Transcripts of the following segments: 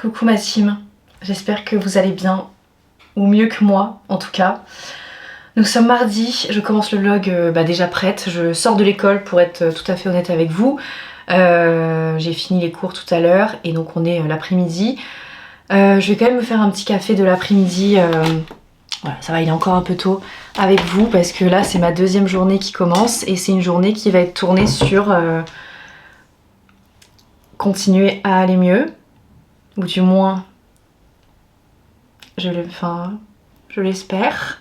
Coucou ma team, j'espère que vous allez bien, ou mieux que moi en tout cas. Nous sommes mardi, je commence le vlog déjà prête, je sors de l'école pour être tout à fait honnête avec vous. J'ai fini les cours tout à l'heure et donc on est l'après-midi. Je vais quand même me faire un petit café de l'après-midi, voilà, ça va, il est encore un peu tôt avec vous parce que là c'est ma deuxième journée qui commence et c'est une journée qui va être tournée sur continuer à aller mieux, ou du moins je l'espère.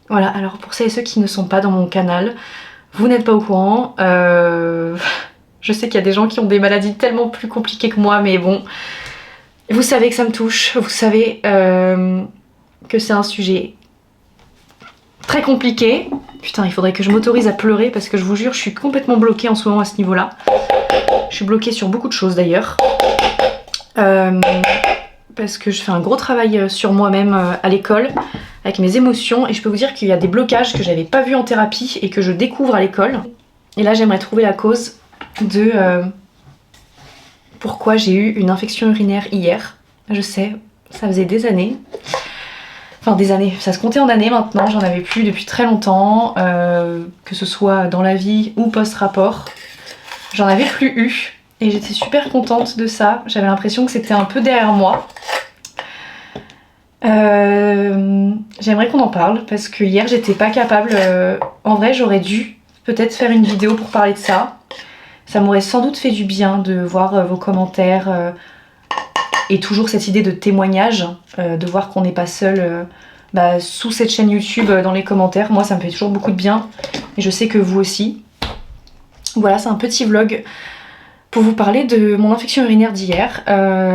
Voilà, alors pour celles et ceux qui ne sont pas dans mon canal, vous n'êtes pas au courant. Je sais qu'il y a des gens qui ont des maladies tellement plus compliquées que moi, mais bon, vous savez que ça me touche, vous savez que c'est un sujet très compliqué. Putain, il faudrait que je m'autorise à pleurer parce que je vous jure, je suis complètement bloquée en ce moment à ce niveau-là. Je suis bloquée sur beaucoup de choses d'ailleurs. Parce que je fais un gros travail sur moi-même à l'école, avec mes émotions, et je peux vous dire qu'il y a des blocages que j'avais pas vus en thérapie et que je découvre à l'école. Et là j'aimerais trouver la cause de pourquoi j'ai eu une infection urinaire hier. Je sais, ça faisait des années. Enfin des années, ça se comptait en années maintenant, j'en avais plus depuis très longtemps, que ce soit dans la vie ou post-rapport. J'en avais plus eu. Et j'étais super contente de ça, j'avais l'impression que c'était un peu derrière moi. J'aimerais qu'on en parle parce que hier j'étais pas capable, en vrai j'aurais dû peut-être faire une vidéo pour parler de ça. Ça m'aurait sans doute fait du bien de voir vos commentaires et toujours cette idée de témoignage, de voir qu'on n'est pas seul sous cette chaîne YouTube dans les commentaires. Moi ça me fait toujours beaucoup de bien et je sais que vous aussi. Voilà, c'est un petit vlog pour vous parler de mon infection urinaire d'hier,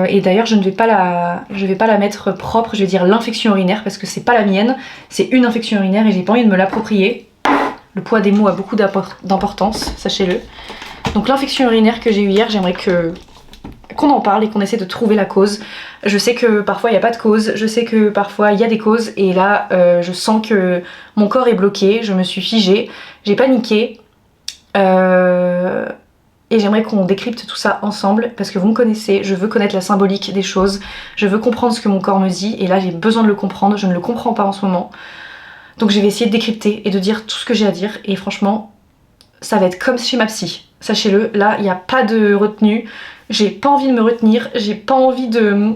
et d'ailleurs je vais pas la mettre propre, je vais dire l'infection urinaire parce que c'est pas la mienne, c'est une infection urinaire et j'ai pas envie de me l'approprier. Le poids des mots a beaucoup d'importance, sachez-le. Donc l'infection urinaire que j'ai eue hier, j'aimerais qu'on en parle et qu'on essaie de trouver la cause. Je sais que parfois il n'y a pas de cause, je sais que parfois il y a des causes et là je sens que mon corps est bloqué, je me suis figée, j'ai paniqué. Et j'aimerais qu'on décrypte tout ça ensemble parce que vous me connaissez, je veux connaître la symbolique des choses, je veux comprendre ce que mon corps me dit et là j'ai besoin de le comprendre, je ne le comprends pas en ce moment. Donc je vais essayer de décrypter et de dire tout ce que j'ai à dire et franchement ça va être comme chez ma psy. Sachez-le, là il n'y a pas de retenue, j'ai pas envie de me retenir, j'ai pas envie de...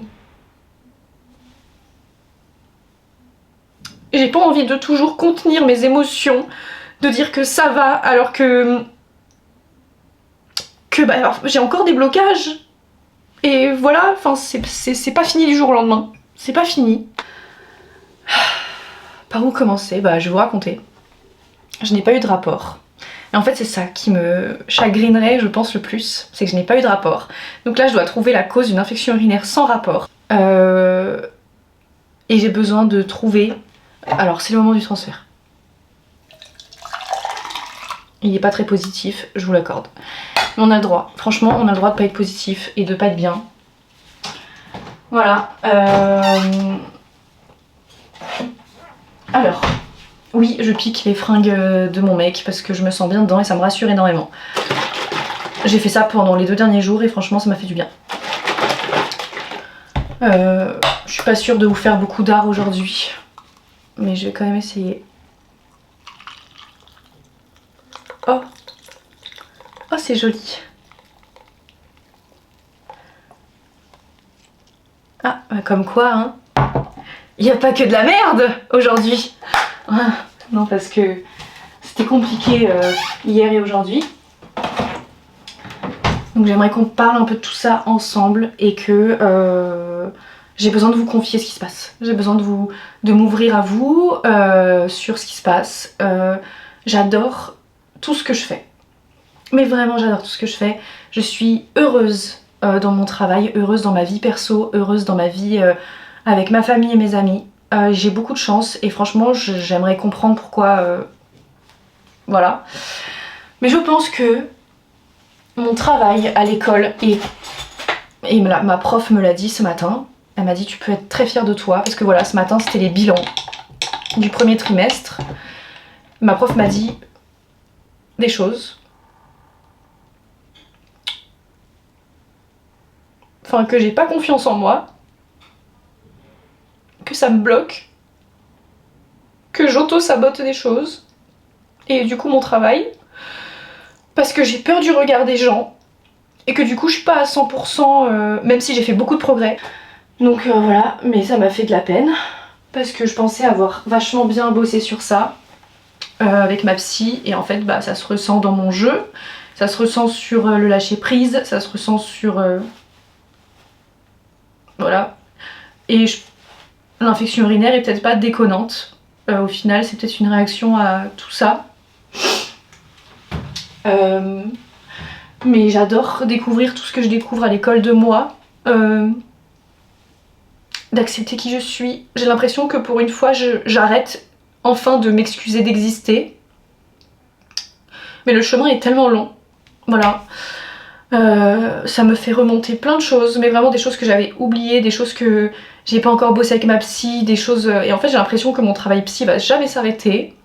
J'ai pas envie de toujours contenir mes émotions, de dire que ça va alors que j'ai encore des blocages et voilà, enfin c'est pas fini du jour au lendemain, c'est pas fini. Par où commencer? Je vais vous raconter. Je n'ai pas eu de rapport et en fait c'est ça qui me chagrinerait je pense le plus, c'est que je n'ai pas eu de rapport. Donc là je dois trouver la cause d'une infection urinaire sans rapport et j'ai besoin de trouver... Alors c'est le moment du transfert. Il n'est pas très positif, je vous l'accorde. Mais on a le droit, franchement on a le droit de pas être positif et de pas être bien. Voilà. Alors, oui je pique les fringues de mon mec parce que je me sens bien dedans et ça me rassure énormément. J'ai fait ça pendant les 2 derniers jours et franchement ça m'a fait du bien. Je suis pas sûre de vous faire beaucoup d'art aujourd'hui, mais je vais quand même essayer. Oh! Oh c'est joli. Ah, comme quoi hein. Il n'y a pas que de la merde aujourd'hui. Non parce que c'était compliqué hier et aujourd'hui. Donc j'aimerais qu'on parle un peu de tout ça ensemble et que j'ai besoin de vous confier ce qui se passe. J'ai besoin de m'ouvrir à vous sur ce qui se passe. J'adore tout ce que je fais. Mais vraiment j'adore tout ce que je fais. Je suis heureuse dans mon travail, heureuse dans ma vie perso, heureuse dans ma vie avec ma famille et mes amis. J'ai beaucoup de chance et franchement j'aimerais comprendre pourquoi... voilà. Mais je pense que mon travail à l'école, et ma prof me l'a dit ce matin, elle m'a dit tu peux être très fière de toi, parce que voilà, ce matin c'était les bilans du premier trimestre. Ma prof m'a dit des choses. Enfin, que j'ai pas confiance en moi, que ça me bloque, que j'auto-sabote des choses, et du coup mon travail, parce que j'ai peur du regard des gens, et que du coup je suis pas à 100%, même si j'ai fait beaucoup de progrès. Donc voilà, mais ça m'a fait de la peine, parce que je pensais avoir vachement bien bossé sur ça, avec ma psy, et en fait bah ça se ressent dans mon jeu, ça se ressent sur le lâcher prise, ça se ressent sur... voilà. Et l'infection urinaire est peut-être pas déconnante, au final c'est peut-être une réaction à tout ça. Mais j'adore découvrir tout ce que je découvre à l'école de moi, d'accepter qui je suis. J'ai l'impression que pour une fois j'arrête enfin de m'excuser d'exister. Mais le chemin est tellement long, voilà. Ça me fait remonter plein de choses, mais vraiment des choses que j'avais oubliées, des choses que j'ai pas encore bossé avec ma psy, des choses... Et en fait j'ai l'impression que mon travail psy va jamais s'arrêter.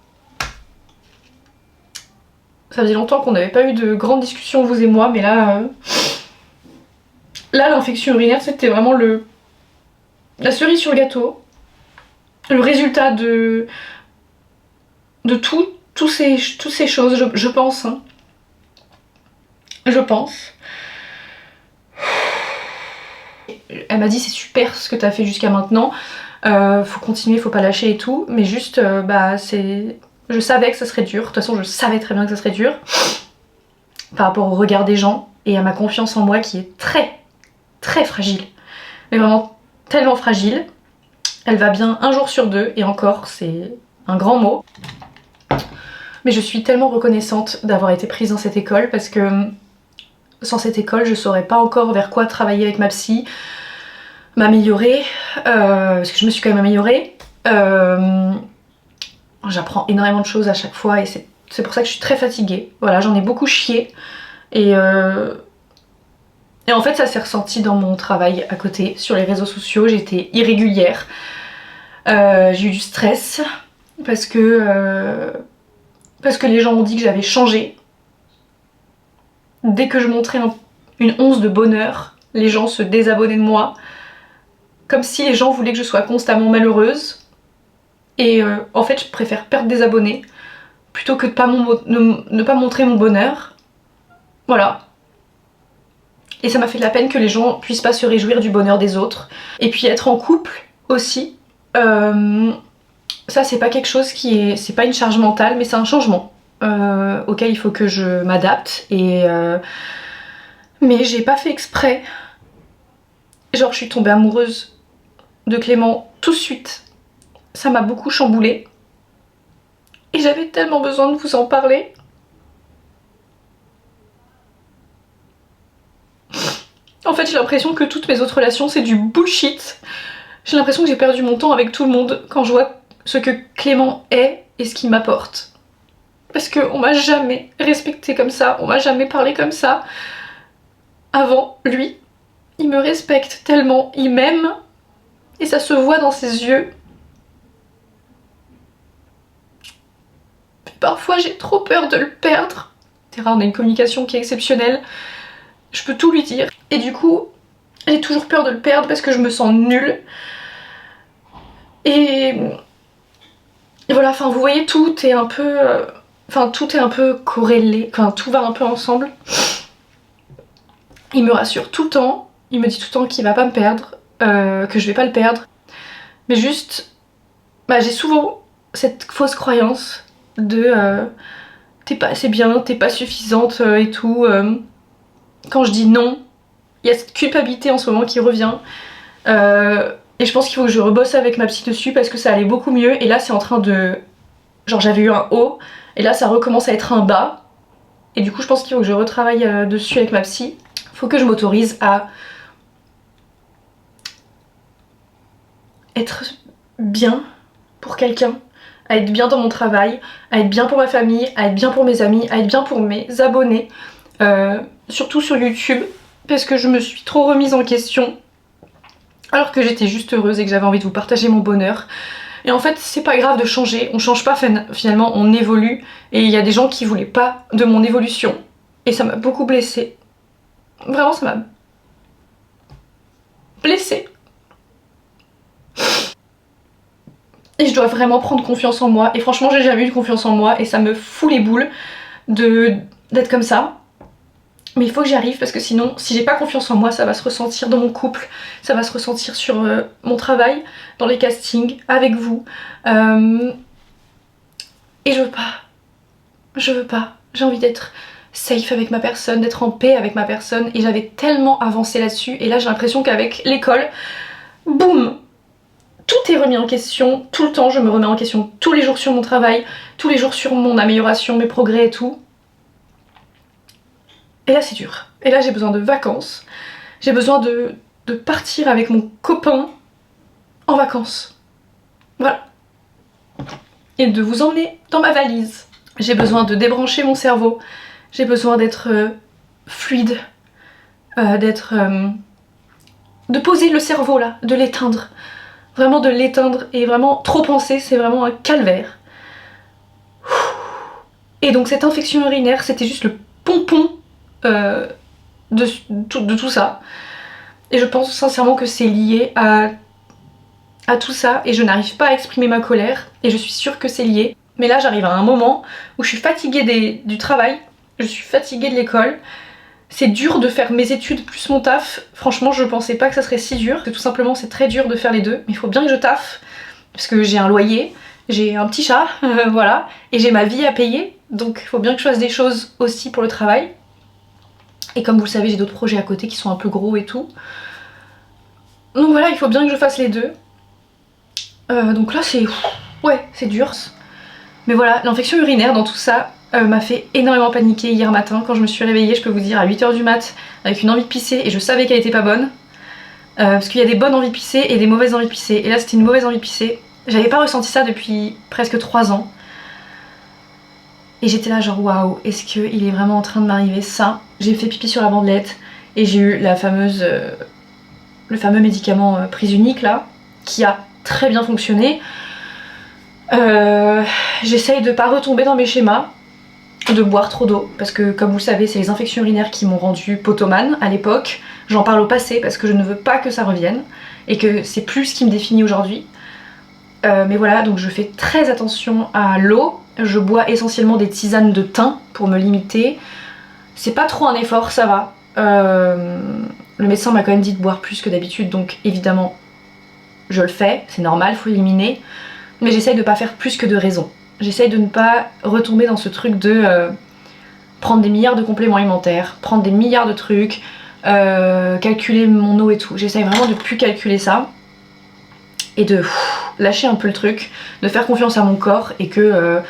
Ça faisait longtemps qu'on n'avait pas eu de grandes discussions vous et moi, mais là... Là l'infection urinaire c'était vraiment la cerise sur le gâteau. Le résultat de toutes ces choses, je pense. Hein. Je pense. Elle m'a dit c'est super ce que t'as fait jusqu'à maintenant, faut continuer, faut pas lâcher et tout, mais juste bah c'est... Je savais que ça serait dur, de toute façon je savais très bien que ça serait dur, par rapport au regard des gens et à ma confiance en moi qui est très très fragile, mais vraiment tellement fragile. Elle va bien un jour sur deux, et encore c'est un grand mot. Mais je suis tellement reconnaissante d'avoir été prise dans cette école, parce que sans cette école je saurais pas encore vers quoi travailler avec ma psy, m'améliorer, parce que je me suis quand même améliorée. J'apprends énormément de choses à chaque fois et c'est pour ça que je suis très fatiguée. Voilà, j'en ai beaucoup chié et en fait ça s'est ressenti dans mon travail à côté, sur les réseaux sociaux. J'étais irrégulière, j'ai eu du stress parce que les gens ont dit que j'avais changé. Dès que je montrais une once de bonheur, les gens se désabonnaient de moi, comme si les gens voulaient que je sois constamment malheureuse. Et en fait je préfère perdre des abonnés plutôt que de ne pas montrer mon bonheur. Voilà. Et ça m'a fait de la peine que les gens puissent pas se réjouir du bonheur des autres. Et puis être en couple aussi, ça c'est pas quelque chose qui est... c'est pas une charge mentale, mais c'est un changement auquel il faut que je m'adapte. Et mais j'ai pas fait exprès. Genre je suis tombée amoureuse de Clément tout de suite. Ça m'a beaucoup chamboulée. Et j'avais tellement besoin de vous en parler. En fait j'ai l'impression que toutes mes autres relations c'est du bullshit. J'ai l'impression que j'ai perdu mon temps avec tout le monde quand je vois ce que Clément est et ce qu'il m'apporte. Parce qu'on m'a jamais respecté comme ça, on m'a jamais parlé comme ça. Avant, lui, il me respecte tellement, il m'aime. Et ça se voit dans ses yeux. Parfois j'ai trop peur de le perdre. C'est rare, on a une communication qui est exceptionnelle. Je peux tout lui dire. Et du coup, j'ai toujours peur de le perdre parce que je me sens nulle. Et voilà, enfin vous voyez, tout est un peu... Enfin tout est un peu corrélé, enfin tout va un peu ensemble. Il me rassure tout le temps, il me dit tout le temps qu'il va pas me perdre, que je vais pas le perdre. Mais juste, bah, j'ai souvent cette fausse croyance de t'es pas assez bien, t'es pas suffisante et tout. Quand je dis non, il y a cette culpabilité en ce moment qui revient. Et je pense qu'il faut que je rebosse avec ma psy dessus parce que ça allait beaucoup mieux. Et là c'est en train de... Genre j'avais eu un haut et là ça recommence à être un bas. Et du coup je pense qu'il faut que je retravaille dessus avec ma psy. Faut que je m'autorise à être bien pour quelqu'un, à être bien dans mon travail, à être bien pour ma famille, à être bien pour mes amis, à être bien pour mes abonnés, surtout sur YouTube, parce que je me suis trop remise en question alors que j'étais juste heureuse et que j'avais envie de vous partager mon bonheur. Et en fait c'est pas grave de changer, on change pas finalement, on évolue, et il y a des gens qui voulaient pas de mon évolution et ça m'a beaucoup blessée. Vraiment ça m'a blessée. Et je dois vraiment prendre confiance en moi. Et franchement, j'ai jamais eu de confiance en moi et ça me fout les boules d'être comme ça. Mais il faut que j'y arrive parce que sinon, si j'ai pas confiance en moi, ça va se ressentir dans mon couple, ça va se ressentir sur mon travail, dans les castings, avec vous. Et je veux pas. Je veux pas. J'ai envie d'être safe avec ma personne, d'être en paix avec ma personne. Et j'avais tellement avancé là-dessus. Et là, j'ai l'impression qu'avec l'école, boum, tout est remis en question, tout le temps je me remets en question, tous les jours sur mon travail, tous les jours sur mon amélioration, mes progrès et tout. Et là c'est dur. Et là j'ai besoin de vacances, j'ai besoin de partir avec mon copain en vacances. Voilà. Et de vous emmener dans ma valise. J'ai besoin de débrancher mon cerveau, j'ai besoin d'être fluide, de poser le cerveau là, de l'éteindre. Vraiment de l'éteindre, et vraiment trop penser c'est vraiment un calvaire. Et donc cette infection urinaire c'était juste le pompon de tout ça. Et je pense sincèrement que c'est lié à tout ça et je n'arrive pas à exprimer ma colère et je suis sûre que c'est lié. Mais là j'arrive à un moment où je suis fatiguée du travail, je suis fatiguée de l'école. C'est dur de faire mes études plus mon taf. Franchement, je pensais pas que ça serait si dur. Tout simplement, c'est très dur de faire les deux. Mais il faut bien que je taffe. Parce que j'ai un loyer, j'ai un petit chat, voilà. Et j'ai ma vie à payer. Donc il faut bien que je fasse des choses aussi pour le travail. Et comme vous le savez, j'ai d'autres projets à côté qui sont un peu gros et tout. Donc voilà, il faut bien que je fasse les deux. Donc là, c'est... Ouais, c'est dur. Mais voilà, l'infection urinaire dans tout ça... m'a fait énormément paniquer hier matin quand je me suis réveillée, je peux vous dire, à 8 h du mat, avec une envie de pisser, et je savais qu'elle était pas bonne. Parce qu'il y a des bonnes envies de pisser et des mauvaises envies de pisser. Et là c'était une mauvaise envie de pisser. J'avais pas ressenti ça depuis presque 3 ans. Et j'étais là genre waouh, est-ce qu'il est vraiment en train de m'arriver ça? J'ai fait pipi sur la bandelette et j'ai eu la fameuse, le fameux médicament prise unique là, qui a très bien fonctionné. J'essaye de pas retomber dans mes schémas, de boire trop d'eau, parce que comme vous le savez c'est les infections urinaires qui m'ont rendue potomane à l'époque. J'en parle au passé parce que je ne veux pas que ça revienne et que c'est plus ce qui me définit aujourd'hui. Mais voilà, donc je fais très attention à l'eau, je bois essentiellement des tisanes de thym pour me limiter. C'est pas trop un effort, ça va. Le médecin m'a quand même dit de boire plus que d'habitude, donc évidemment je le fais, c'est normal, faut éliminer. Mais j'essaye de pas faire plus que de raison. J'essaye de ne pas retomber dans ce truc de prendre des milliards de compléments alimentaires, prendre des milliards de trucs, calculer mon eau et tout. J'essaye vraiment de plus calculer ça et de lâcher un peu le truc, de faire confiance à mon corps et que...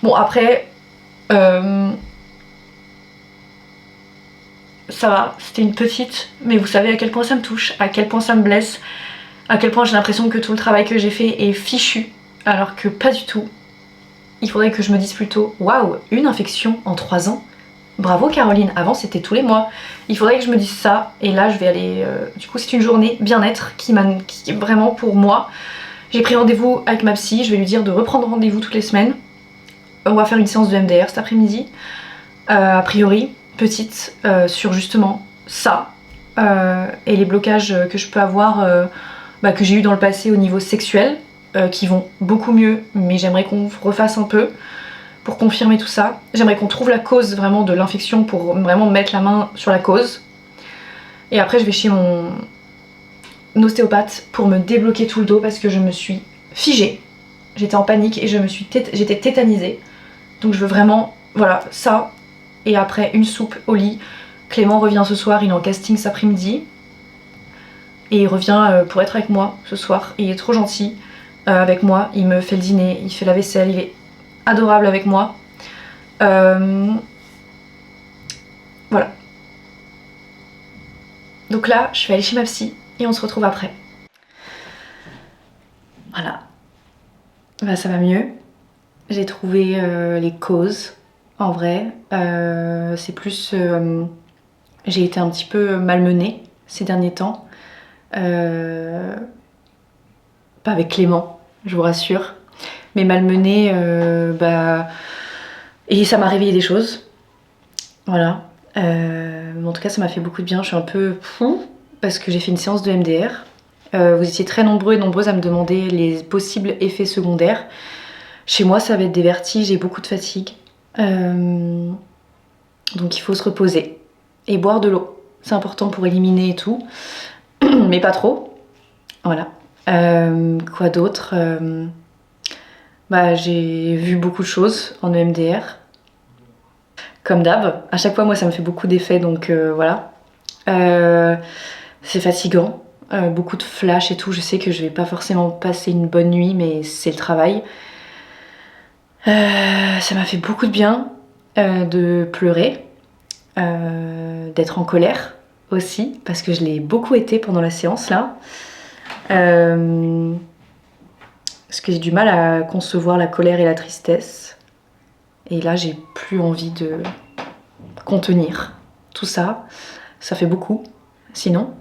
bon après... ça va, c'était une petite, mais vous savez à quel point ça me touche, à quel point ça me blesse, à quel point j'ai l'impression que tout le travail que j'ai fait est fichu, alors que pas du tout. Il faudrait que je me dise plutôt, waouh, une infection en 3 ans. Bravo Caroline, avant c'était tous les mois. Il faudrait que je me dise ça, et là je vais aller... du coup c'est une journée bien-être qui est vraiment pour moi. J'ai pris rendez-vous avec ma psy, je vais lui dire de reprendre rendez-vous toutes les semaines. On va faire une séance de MDR cet après-midi, a priori, petite, sur justement ça, et les blocages que je peux avoir, que j'ai eu dans le passé au niveau sexuel, qui vont beaucoup mieux, mais j'aimerais qu'on refasse un peu pour confirmer tout ça. J'aimerais qu'on trouve la cause vraiment de l'infection pour vraiment mettre la main sur la cause. Et après je vais chez mon ostéopathe pour me débloquer tout le dos parce que je me suis figée. J'étais en panique et j'étais tétanisée. Donc je veux vraiment, voilà, ça. Et après une soupe au lit. Clément revient ce soir, il est en casting cet après-midi. Et il revient pour être avec moi ce soir. Il est trop gentil avec moi, il me fait le dîner, il fait la vaisselle, il est adorable avec moi. Voilà. Donc là, je vais aller chez ma psy et on se retrouve après. Voilà. Bah, ça va mieux. J'ai trouvé les causes, en vrai. C'est plus... j'ai été un petit peu malmenée ces derniers temps. Pas avec Clément, je vous rassure. Mais malmenée, et ça m'a réveillé des choses. Voilà. En tout cas, ça m'a fait beaucoup de bien. Je suis un peu fou parce que j'ai fait une séance de MDR. Vous étiez très nombreux et nombreuses à me demander les possibles effets secondaires. Chez moi, ça va être des vertiges et beaucoup de fatigue. Donc il faut se reposer et boire de l'eau. C'est important pour éliminer et tout, mais pas trop. Voilà. Quoi d'autre? J'ai vu beaucoup de choses en EMDR. Comme d'hab, à chaque fois, moi, ça me fait beaucoup d'effets, donc voilà. C'est fatigant, beaucoup de flash et tout. Je sais que je vais pas forcément passer une bonne nuit, mais c'est le travail. Ça m'a fait beaucoup de bien de pleurer, d'être en colère aussi, parce que je l'ai beaucoup été pendant la séance là. Parce que j'ai du mal à concevoir la colère et la tristesse. Et là, j'ai plus envie de contenir tout ça. Ça fait beaucoup. Sinon,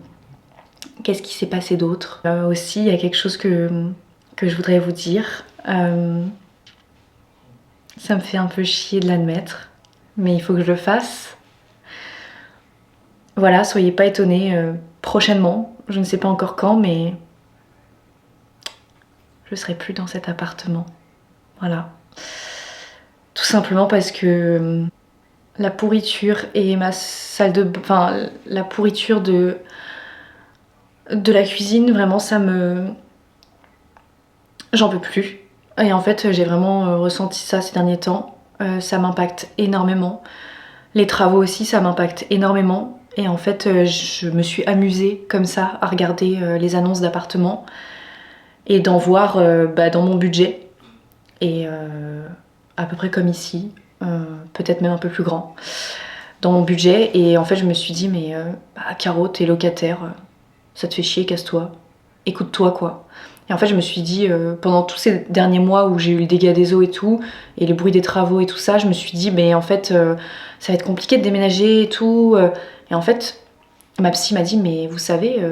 qu'est-ce qui s'est passé d'autre? Aussi, il y a quelque chose que je voudrais vous dire. Ça me fait un peu chier de l'admettre, mais il faut que je le fasse. Voilà, soyez pas étonnés, prochainement, je ne sais pas encore quand, mais je serai plus dans cet appartement. Voilà. Tout simplement parce que la pourriture et ma salle de... Enfin, la pourriture de la cuisine, vraiment, ça me... J'en peux plus. Et en fait, j'ai vraiment ressenti ça ces derniers temps. Ça m'impacte énormément. Les travaux aussi, ça m'impacte énormément. Et en fait, je me suis amusée comme ça à regarder les annonces d'appartements et d'en voir dans mon budget. Et à peu près comme ici, peut-être même un peu plus grand, dans mon budget. Et en fait, je me suis dit, mais Caro, t'es locataire, ça te fait chier, casse-toi, écoute-toi quoi. Et en fait, je me suis dit, pendant tous ces derniers mois où j'ai eu le dégât des eaux et tout, et le bruit des travaux et tout ça, je me suis dit, mais en fait, ça va être compliqué de déménager et tout. Et en fait, ma psy m'a dit, mais vous savez,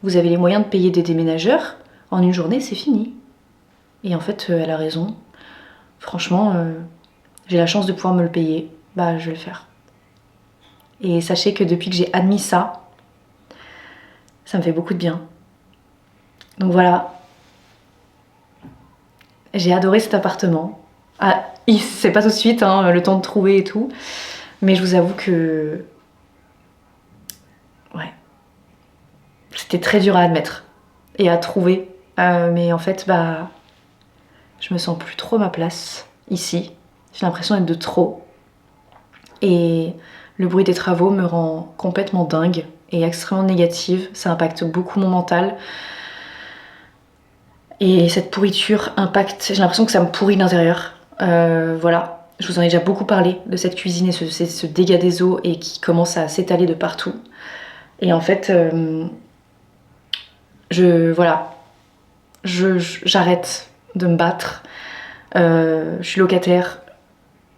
vous avez les moyens de payer des déménageurs, en une journée, c'est fini. Et en fait, elle a raison. Franchement, j'ai la chance de pouvoir me le payer, bah je vais le faire. Et sachez que depuis que j'ai admis ça, ça me fait beaucoup de bien. Donc voilà. J'ai adoré cet appartement. Ah, c'est pas tout de suite, hein, le temps de trouver et tout. Mais je vous avoue que... Ouais. C'était très dur à admettre. Et à trouver. Mais en fait, je me sens plus trop à ma place ici. J'ai l'impression d'être de trop. Et le bruit des travaux me rend complètement dingue et extrêmement négative. Ça impacte beaucoup mon mental. Et cette pourriture impacte... J'ai l'impression que ça me pourrit de l'intérieur. Voilà. Je vous en ai déjà beaucoup parlé de cette cuisine et ce dégât des eaux et qui commence à s'étaler de partout. Et en fait, voilà. J'arrête de me battre. Je suis locataire.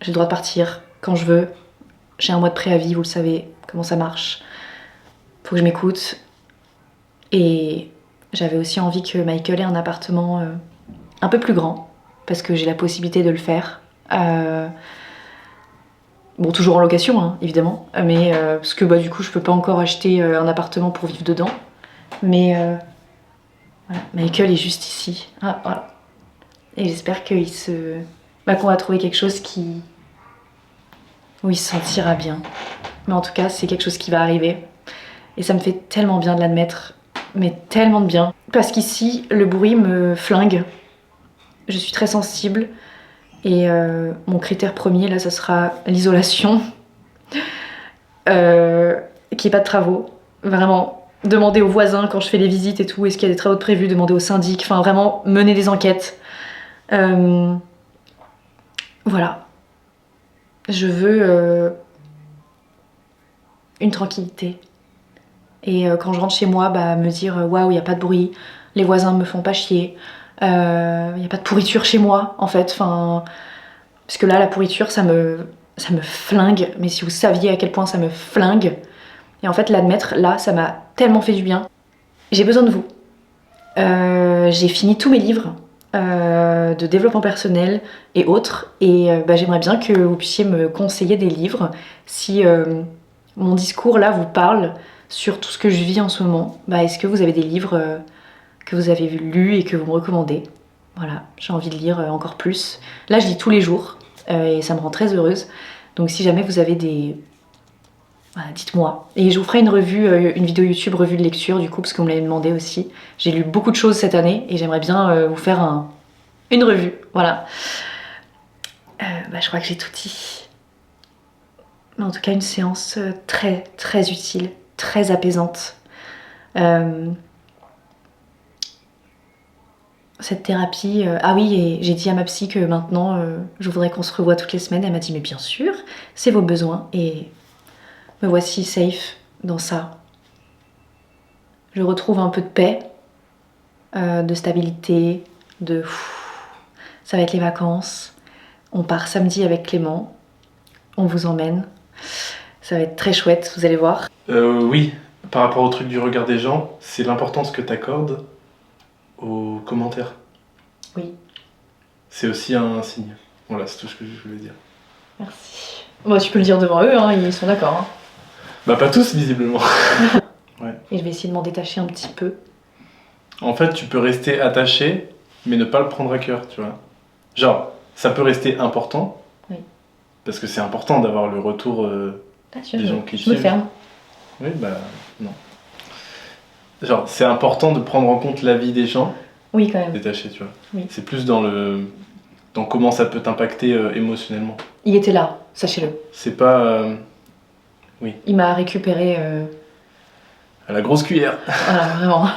J'ai le droit de partir quand je veux. J'ai un mois de préavis, vous le savez, comment ça marche. Faut que je m'écoute. Et j'avais aussi envie que Michael ait un appartement un peu plus grand, parce que j'ai la possibilité de le faire. Bon, toujours en location, hein, évidemment, mais parce que du coup, je peux pas encore acheter un appartement pour vivre dedans. Mais voilà, Michael est juste ici. Ah, voilà. Et j'espère qu'on va trouver quelque chose où il se sentira bien. Mais en tout cas, c'est quelque chose qui va arriver. Et ça me fait tellement bien de l'admettre. Mais tellement de bien. Parce qu'ici, le bruit me flingue. Je suis très sensible. Et mon critère premier, là, ça sera l'isolation. Qu'il n'y ait pas de travaux. Vraiment, demander aux voisins quand je fais les visites et tout, est-ce qu'il y a des travaux de prévus, demander au syndic. Enfin, vraiment, mener des enquêtes. Voilà. Je veux une tranquillité. Et quand je rentre chez moi, bah, me dire waouh, il n'y a pas de bruit, les voisins me font pas chier, il n'y a pas de pourriture chez moi en fait. Enfin, parce que là, la pourriture, ça me flingue. Mais si vous saviez à quel point ça me flingue. Et en fait, l'admettre, là, ça m'a tellement fait du bien. J'ai besoin de vous. J'ai fini tous mes livres de développement personnel et autres. Et bah, j'aimerais bien que vous puissiez me conseiller des livres. Si mon discours là vous parle sur tout ce que je vis en ce moment, bah, est-ce que vous avez des livres que vous avez lus et que vous me recommandez? Voilà, j'ai envie de lire encore plus. Là, je lis tous les jours et ça me rend très heureuse. Donc si jamais vous avez des... Voilà, dites-moi. Et je vous ferai une revue, une vidéo YouTube revue de lecture du coup, parce que vous me l'avez demandé aussi. J'ai lu beaucoup de choses cette année et j'aimerais bien vous faire une revue. Voilà. Bah, je crois que j'ai tout dit. Mais en tout cas, une séance très, très utile, très apaisante. Cette thérapie... ah oui, et j'ai dit à ma psy que maintenant, je voudrais qu'on se revoie toutes les semaines. Elle m'a dit, mais bien sûr, c'est vos besoins. Et me voici safe dans ça. Je retrouve un peu de paix, de stabilité, de... Ça va être les vacances. On part samedi avec Clément. On vous emmène. Ça va être très chouette, vous allez voir. Oui, par rapport au truc du regard des gens, c'est l'importance que tu accordes aux commentaires. Oui. C'est aussi un signe. Voilà, c'est tout ce que je voulais dire. Merci. Bon, tu peux le dire devant eux, hein, ils sont d'accord. Hein. Bah pas tous, visiblement. Ouais. Et je vais essayer de m'en détacher un petit peu. En fait, tu peux rester attaché, mais ne pas le prendre à cœur, tu vois. Genre, ça peut rester important. Oui. Parce que c'est important d'avoir le retour des gens qui je me suivent. ferme. Oui, bah non. Genre, c'est important de prendre en compte l'avis des gens. Oui, quand même. Détaché, tu vois. Oui. C'est plus dans comment ça peut t'impacter émotionnellement. Il était là, sachez-le. C'est pas oui. Il m'a récupéré. À la grosse cuillère. Voilà, vraiment.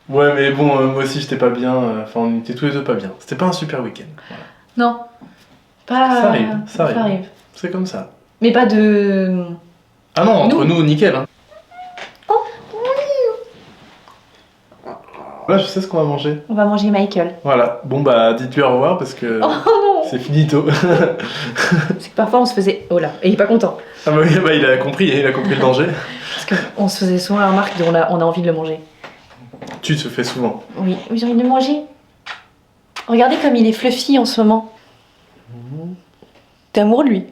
Ouais, mais bon, moi aussi j'étais pas bien. Enfin, on était tous les deux pas bien. C'était pas un super week-end. Voilà. Non. Pas. Ça arrive, ça arrive. C'est comme ça. Mais pas de. Ah non, entre nous nickel. Hein. Là, je sais ce qu'on va manger. On va manger Michael. Voilà. Bon, bah, dites-lui au revoir parce que Oh non. c'est finito. C'est que parfois on se faisait. Oh là, et il est pas content. Ah bah oui, bah, il a compris le danger. Parce qu'on se faisait souvent la remarque on a envie de le manger. Tu te fais souvent. Oui, j'ai envie de le manger. Regardez comme il est fluffy en ce moment. T'es amoureux de lui?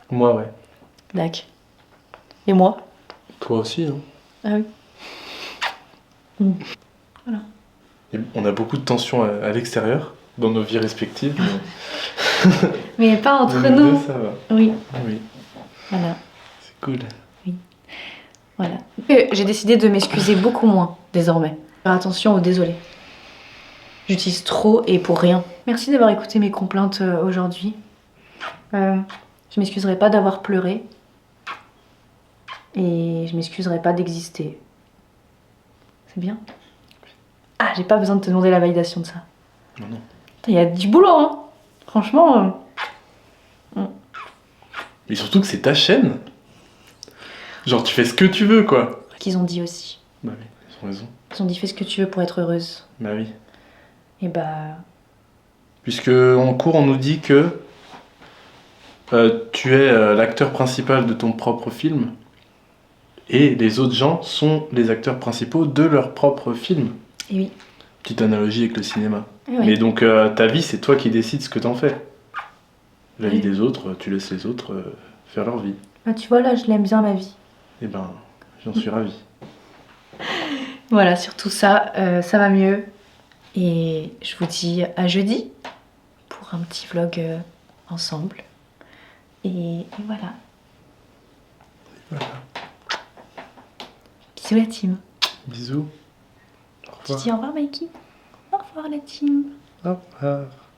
Moi, ouais. D'accord. Et moi? Toi aussi, hein. Ah oui. Voilà. Et on a beaucoup de tensions à l'extérieur, dans nos vies respectives. Mais pas entre Mais nous. deux, ça va. Oui. Oui, Voilà. c'est cool. Voilà. J'ai décidé de m'excuser beaucoup moins désormais. Faire attention au désolé. J'utilise trop et pour rien. Merci d'avoir écouté mes complaintes aujourd'hui. Je m'excuserai pas d'avoir pleuré. Et je m'excuserai pas d'exister. C'est bien? Ah, j'ai pas besoin de te demander la validation de ça. Non, non. Il y a du boulot, hein. Franchement. Mais surtout que c'est ta chaîne. Genre, tu fais ce que tu veux, quoi. Qu'ils ont dit aussi. Bah oui, ils ont raison. Ils ont dit fais ce que tu veux pour être heureuse. Bah oui. Et bah. Puisque en cours, on nous dit que tu es l'acteur principal de ton propre film et les autres gens sont les acteurs principaux de leur propre film. Et oui. Petite analogie avec le cinéma. Et oui. Mais donc, ta vie, c'est toi qui décides ce que t'en fais. La vie Oui. des autres, tu laisses les autres faire leur vie. Bah, tu vois, là, je l'aime bien, ma vie. Eh ben, j'en suis ravi. Voilà, sur tout ça, ça va mieux. Et je vous dis à jeudi pour un petit vlog ensemble. Et voilà. Voilà. Bisous la team. Bisous. Au Tu revoir. dis au revoir Mikey. Au revoir la team. Au revoir.